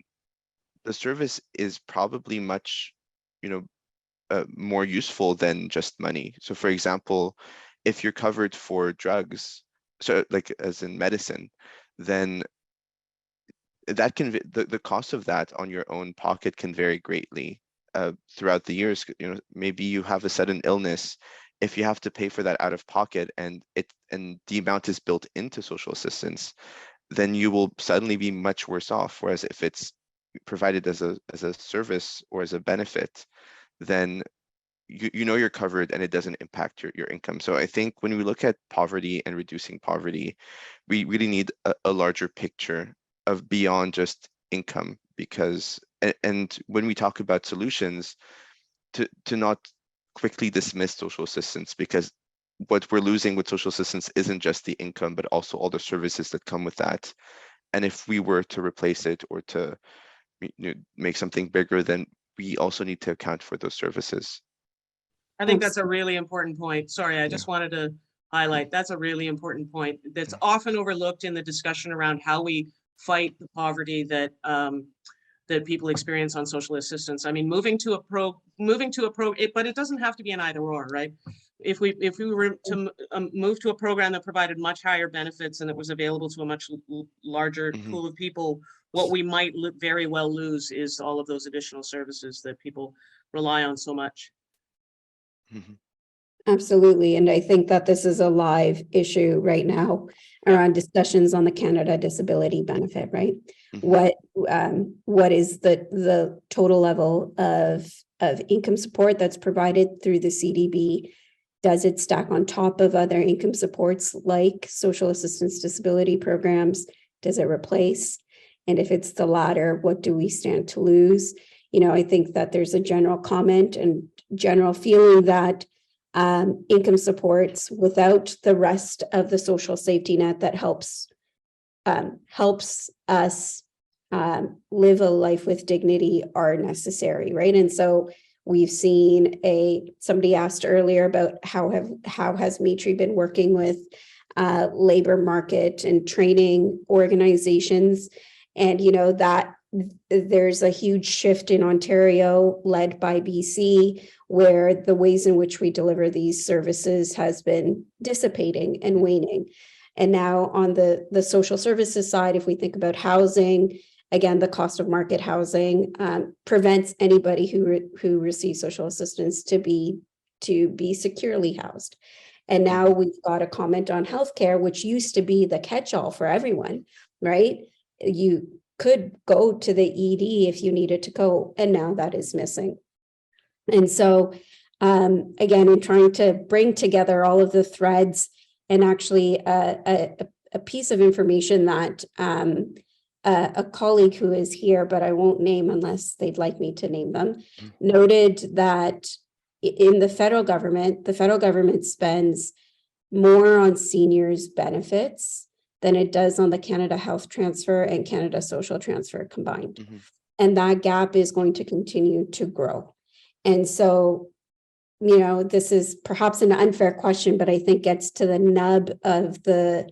Speaker 3: service is probably much, more useful than just money. So, for example, if you're covered for drugs, so like as in medicine, then that can the cost of that on your own pocket can vary greatly throughout the years. Maybe you have a sudden illness. If you have to pay for that out of pocket, and the amount is built into social assistance, then you will suddenly be much worse off. Whereas if it's provided as a service or as a benefit, then you're covered and it doesn't impact your income. So I think when we look at poverty and reducing poverty, we really need a larger picture of beyond just income, because and when we talk about solutions, to not quickly dismiss social assistance, because what we're losing with social assistance isn't just the income, but also all the services that come with that. And if we were to replace it or to make something bigger, then we also need to account for those services.
Speaker 2: I think that's a really important point. Sorry, I just wanted to highlight, that's a really important point that's often overlooked in the discussion around how we fight the poverty that that people experience on social assistance. Moving to a but it doesn't have to be an either or, right? If we were to move to a program that provided much higher benefits and it was available to a much larger pool of people, what we might very well lose is all of those additional services that people rely on so much.
Speaker 1: Absolutely. And I think that this is a live issue right now around discussions on the Canada Disability Benefit, right? What is the total level of income support that's provided through the CDB? Does it stack on top of other income supports like social assistance disability programs? Does it replace? And if it's the latter, what do we stand to lose? I think that there's a general comment and general feeling that income supports without the rest of the social safety net that helps us live a life with dignity are necessary, right? And so we've seen somebody asked earlier about how has Maytree been working with labor market and training organizations, and that there's a huge shift in Ontario led by BC, where the ways in which we deliver these services has been dissipating and waning. And now on the social services side, if we think about housing, again, the cost of market housing prevents anybody who receives social assistance to be securely housed. And now we've got a comment on healthcare, which used to be the catch-all for everyone, right? You could go to the ED if you needed to go, and now that is missing. And so, again, in trying to bring together all of the threads, and actually a piece of information that a colleague who is here, but I won't name unless they'd like me to name them, noted that in the federal government spends more on seniors benefits than it does on the Canada Health Transfer and Canada Social Transfer combined. And that gap is going to continue to grow. And so, this is perhaps an unfair question, but I think gets to the nub of the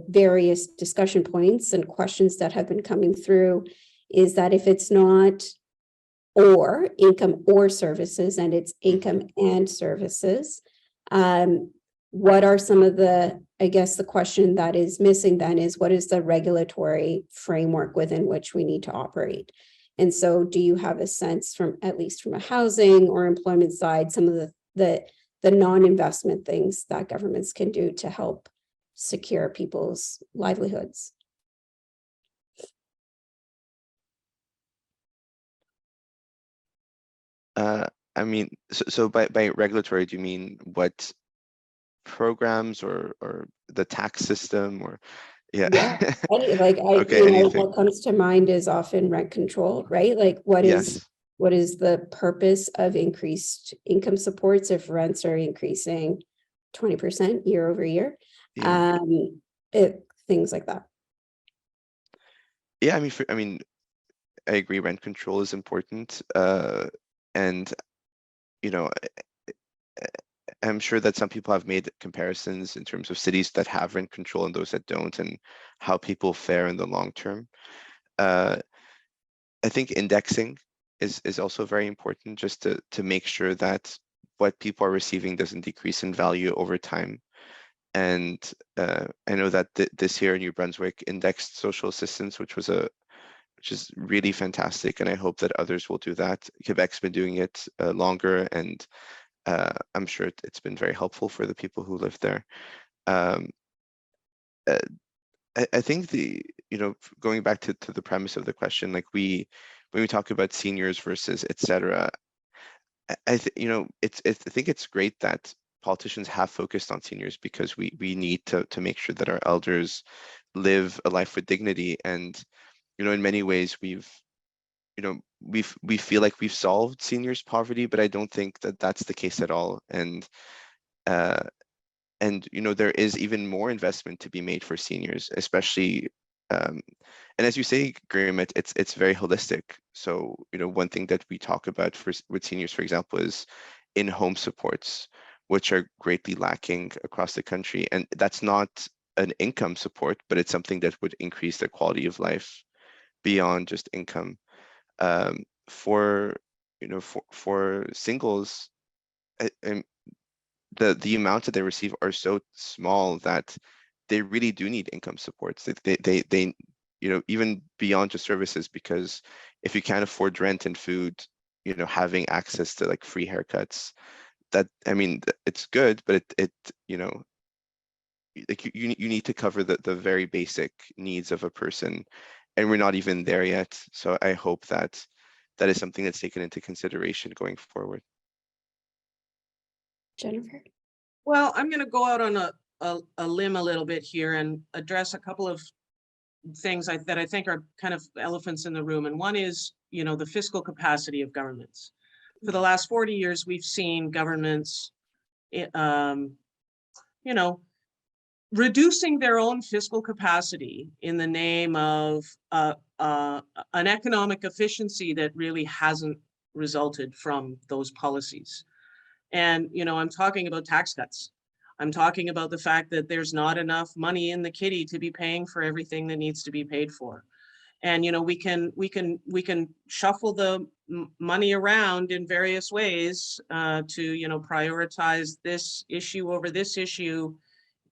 Speaker 1: various discussion points and questions that have been coming through, is that if it's not or income or services, and it's income and services, what are some of the, I guess the question that is missing then is, what is the regulatory framework within which we need to operate? And so do you have a sense from, at least from a housing or employment side, some of the non-investment things that governments can do to help secure people's livelihoods?
Speaker 3: I mean, so by regulatory, do you mean what programs or the tax system, or
Speaker 1: Yeah,
Speaker 3: okay, anything.
Speaker 1: what comes to mind is often rent control, right? Like what is the purpose of increased income supports if rents are increasing 20% year over year?
Speaker 3: Yeah.
Speaker 1: Things like that.
Speaker 3: Yeah, I mean, I agree. Rent control is important, and I'm sure that some people have made comparisons in terms of cities that have rent control and those that don't, and how people fare in the long term. I think indexing is also very important, just to make sure that what people are receiving doesn't decrease in value over time. And I know that this year in New Brunswick indexed social assistance, which is really fantastic, and I hope that others will do that. Quebec's been doing it longer, and I'm sure it's been very helpful for the people who live there. I think going back to the premise of the question, like when we talk about seniors versus etc., I think it's great that politicians have focused on seniors, because we need to make sure that our elders live a life with dignity. And in many ways we feel like we've solved seniors poverty, but I don't think that that's the case at all. And there is even more investment to be made for seniors, especially and as you say, Garima, it's very holistic. So one thing that we talk about with seniors, for example, is in-home supports, which are greatly lacking across the country. And that's not an income support, but it's something that would increase their quality of life beyond just income. For singles, the amounts that they receive are so small that they really do need income supports. They even beyond just services, because if you can't afford rent and food, having access to like free haircuts, that, I mean, it's good, but like you need to cover the very basic needs of a person, and we're not even there yet. So I hope that is something that's taken into consideration going forward.
Speaker 1: Jennefer?
Speaker 2: Well, I'm going to go out on a limb a little bit here and address a couple of things that I think are kind of elephants in the room. And one is, the fiscal capacity of governments. For the last 40 years, we've seen governments you know, reducing their own fiscal capacity in the name of an economic efficiency that really hasn't resulted from those policies. And, you know, I'm talking about tax cuts. I'm talking about the fact that there's not enough money in the kitty to be paying for everything that needs to be paid for. And, you know, we can shuffle the money around in various ways to, you know, prioritize this issue over this issue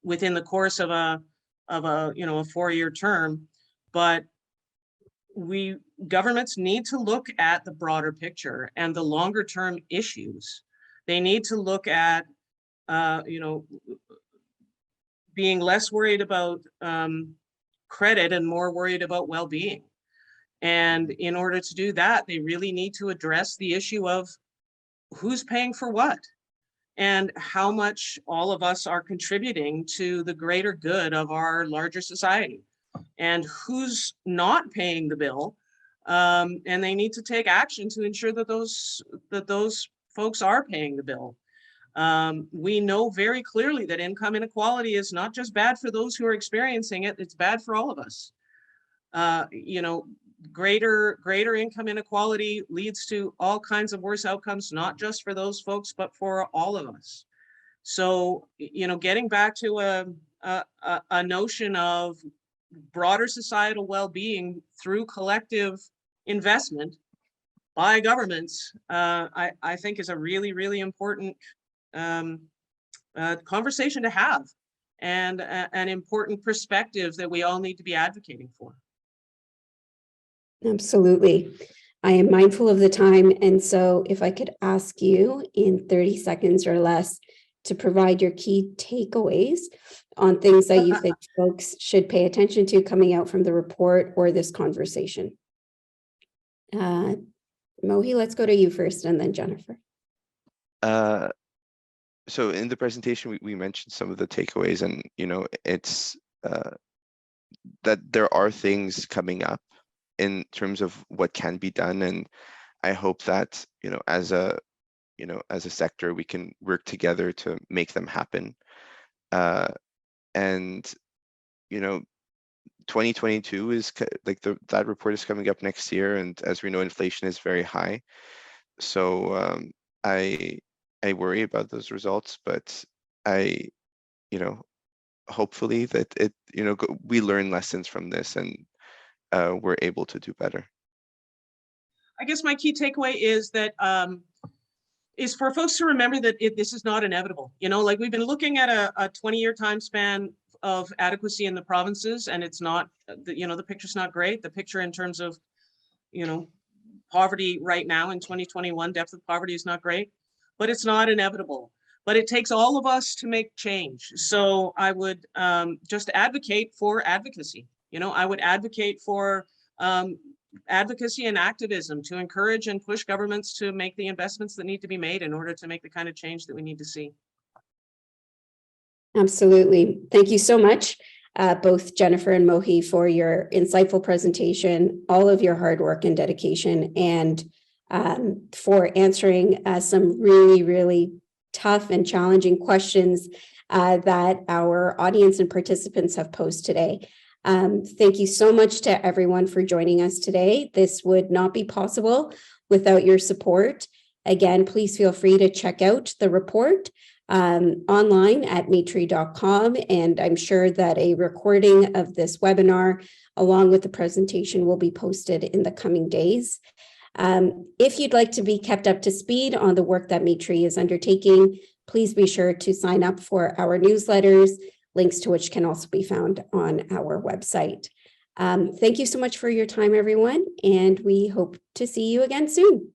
Speaker 2: within the course of a you know, a 4-year term. But governments need to look at the broader picture and the longer term issues. They need to look at, you know, being less worried about credit and more worried about well-being. And in order to do that, they really need to address the issue of who's paying for what and how much all of us are contributing to the greater good of our larger society, and who's not paying the bill. And they need to take action to ensure that those folks are paying the bill. We know very clearly that income inequality is not just bad for those who are experiencing it, it's bad for all of us. You know, greater income inequality leads to all kinds of worse outcomes, not just for those folks, but for all of us. So, you know, getting back to a notion of broader societal well-being through collective investment by governments, I think is a really, really important conversation to have, and an important perspective that we all need to be advocating for.
Speaker 1: Absolutely. I am mindful of the time. And so if I could ask you in 30 seconds or less to provide your key takeaways on things that you think folks should pay attention to coming out from the report or this conversation. Mohy, let's go to you first and then Jennefer.
Speaker 3: So in the presentation, we mentioned some of the takeaways, and, you know, it's that there are things coming up in terms of what can be done. And I hope that, you know, as a sector, we can work together to make them happen. And, you know, 2022 is like that report is coming up next year. And as we know, inflation is very high. So I worry about those results, but you know, hopefully that we learn lessons from this and we're able to do better.
Speaker 2: I guess my key takeaway is that is for folks to remember that this is not inevitable. You know, like we've been looking at a 20-year time span of adequacy in the provinces, and it's not, you know, the picture's not great. The picture in terms of, you know, poverty right now in 2021, depth of poverty is not great, but it's not inevitable. But it takes all of us to make change. So I would just advocate for advocacy. You know, I would advocate for advocacy and activism to encourage and push governments to make the investments that need to be made in order to make the kind of change that we need to see.
Speaker 1: Absolutely. Thank you so much, both Jennefer and Mohy, for your insightful presentation, all of your hard work and dedication, and for answering some really, really tough and challenging questions that our audience and participants have posed today. Thank you so much to everyone for joining us today. This would not be possible without your support. Again, please feel free to check out the report online at maytree.com, and I'm sure that a recording of this webinar along with the presentation will be posted in the coming days. If you'd like to be kept up to speed on the work that Maytree is undertaking, please be sure to sign up for our newsletters, links to which can also be found on our website. Thank you so much for your time, everyone, and we hope to see you again soon.